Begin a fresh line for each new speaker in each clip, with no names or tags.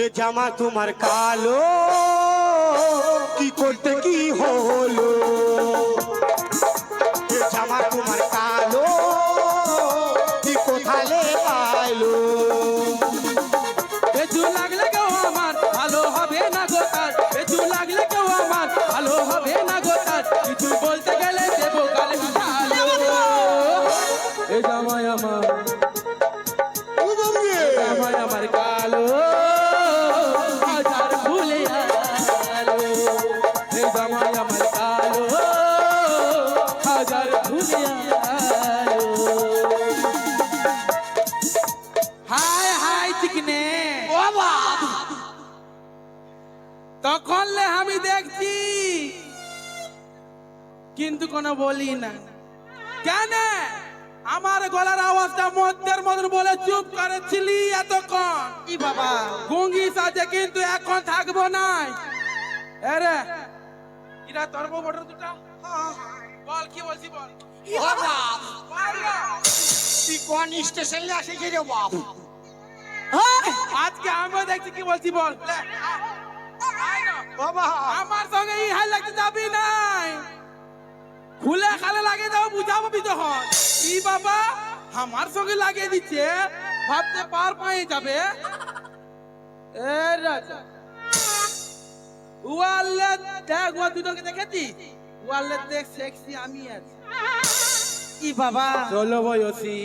এ জামা তোমার কালো কি করতে কি হলো এ জামা তোমার কালো কি কোথালে পাইলো
বেচু লাগলে কেউ আমার ভালো হবে না গোতার বেচু লাগলে কেউ আমার ভালো হবে না গোতার কিছু বলতে গেলে দেবো গালে ভালো এ জামাই আমার জামাই আমার কালো হাজার ভুলে আলো এ জামাই আমার কালো হাজার ভুলে আলো হাই হাই চিকনে তখন আমি দেখছি কিন্তু কোনো বলি না কেন আমার গলার আওয়াজটা মধ্যের মতন বলে চুপ করেছিলি এতক্ষণ
কি বাবা
গুঙ্গি সাজে কিন্তু এখন থাকবো না আরে এরা তোর মোটর দুটা বল কি বলছি বল
তুই কোন স্টেশনে আসিস রে বাপ
আজকে আমিও দেখছি কি বলছি বল
বাবা
আমার সঙ্গে এই হাল লাগতে যাবি নাই খুলে খালে লাগিয়ে দাও বুঝাবো তখন ই বাবা আমার সঙ্গে লাগিয়ে দিচ্ছে ভাবতে পার পায়ে যাবে এ রাজা ওয়ালে দেখ ও দুটোকে দেখেছি ওয়ালে দেখ সেক্সি আমি আছি
কি বাবা
16 বয়সী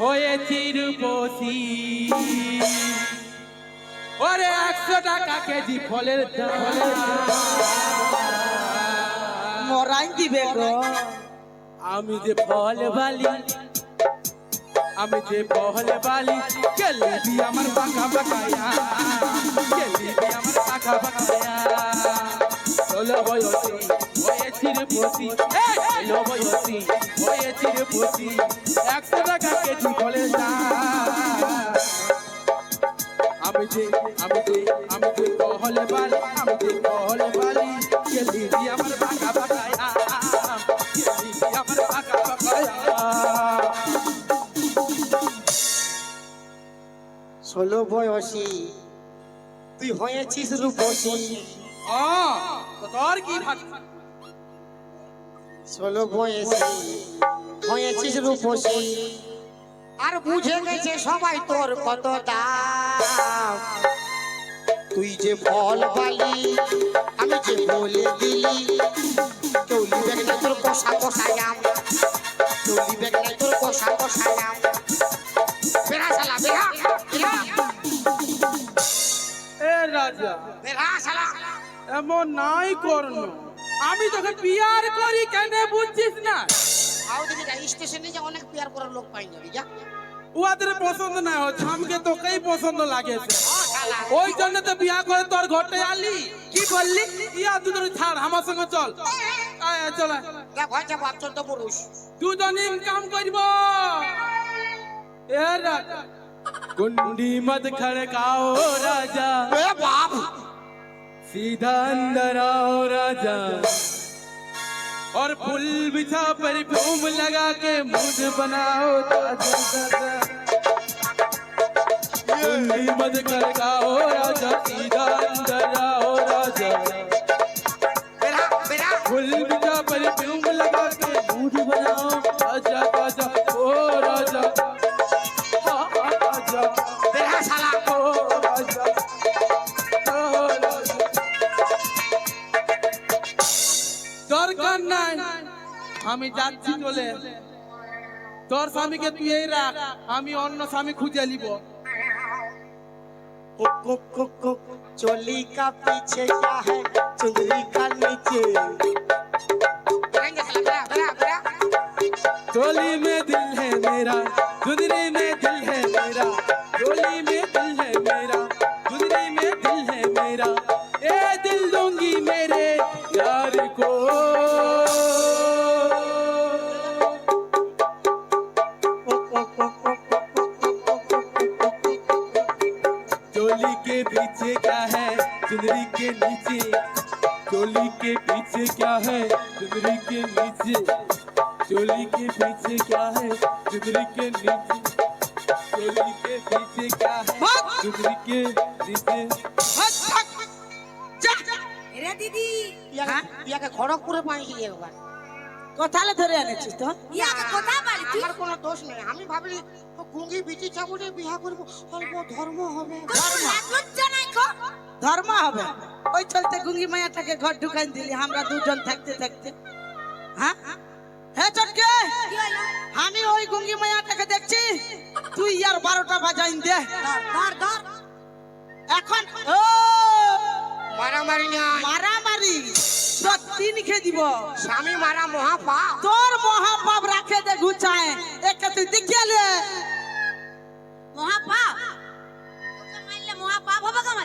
হয়েছি রূপসী ওরে 100 টাকা কেজি ফলের দাম
মরাই দিবে গো
আমি যে ফল বালি আমি যে ফল বালি গেলি আমার পাকা পাকায়া গেলি আমার পাকা পাকায়া 16 বয়সী হয়েছি রূপসী 16 বয়সী হয়েছি রূপসী 100 টাকা কেজি ফলের দাম আমি যে ফল বালি আমি যে ফল বালি গেলি আমার পাকা পাকায়া গেলি আমার পাকা পাকায়া
16 বয়সী তুই হয়েছিস রূপসী
তোর কি ভাগ
16 বয়সী হয়েছিস রূপসী আর বুঝে গেছে সবাই তোর কত দাম তুই যে ফল বালি আমি যে বলে দিলি কেউ লিবে না তোর কষা কষা নাম কেউ লিবে না তোর কষা কষা নাম বেড়া শালা বেড়া বেড়া
এ রাজা
বেড়া শালা
এমন নাই করনো আমি তোকে বিয়ার করি কেন বুঝছিস না
আও দেখি যা স্টেশনে যে অনেক পেয়ার করার লোক পাই যাবি যা
ওদের পছন্দ না হচ্ছে আমাকে তোকেই পছন্দ লাগেছে ওই জন্য তো বিয়া করে তোর ঘরতে আলি কি বললি ইয়া দুজন ছাড় আমার সঙ্গে চল আয় চল
দেখ হয়েছে বাপ 14 পুরুষ
দুজন ইনকাম করব এ রাজা कुंडी मत खड़काओ राजा
ए बाप
सीधा अंदर आओ राजा और फूल बिछा परफ्यूम लगा के मूड बनाओ ताजा ताजा कुंडी मत खड़काओ राजा सीधा अंदर आओ राजा
बेरा बेरा
फूल बिछा परफ्यूम लगा के मूड बनाओ ताजा ताजा ओ राजा
बेरा शाला
দরকার নাই আমি যাচ্ছি চলে তোর স্বামীকে তুই এই রাখ আমি অন্য স্বামী খুঁজে নিব
चोली का पीछे क्या है चुंदरी का नीचे
चोली में दिल है मेरा चुंदरी में दिल है मेरा चोली में दिल है मेरा चुंदरी में दिल है मेरा ए दिल दूंगी मेरे यार को चोली के पीछे क्या है चुंदरी के नीचे चोली के पीछे क्या है चुंदरी के नीचे चोली के पीछे क्या है चुंदरी के नीचे चोरी के पीछे क्या है चुगली के पीछे
এরে দিদি
ইয়াকে খড়গপুরে পাইছি একবার
কোথালে ধরে এনেছিস তো?
ইয়াকে কোথা পালি তুই
আমার কোনো দোষ নেই আমি ভাবলি গুঙ্গি বিটি চাবুরে বিয়া করব অল্প ধর্ম হবে
লজ্জা নাই কো
ধর্ম হবে ওই চলতে গুঙ্গি মায়াটাকে ঘর ঢুকাই দিলি আমরা দুজন থাকতে থাকতে। হ্যাঁ হে চটকে
কি হলো
আমি ওই গুঙ্গি মায়াটাকে দেখছি তুই আর 12টা বাজাইন দে
ধর ধর
এখন ও
মারামারি নাই
মারামারি তো তিন খে দিব
স্বামী মারা মহাপাপ
তোর মহাপাপ রাখে দে গুচায় একে তুই দেখিয়ে লে
মহাপাপ ওকে মারলে মহাপাপ হবে কেমন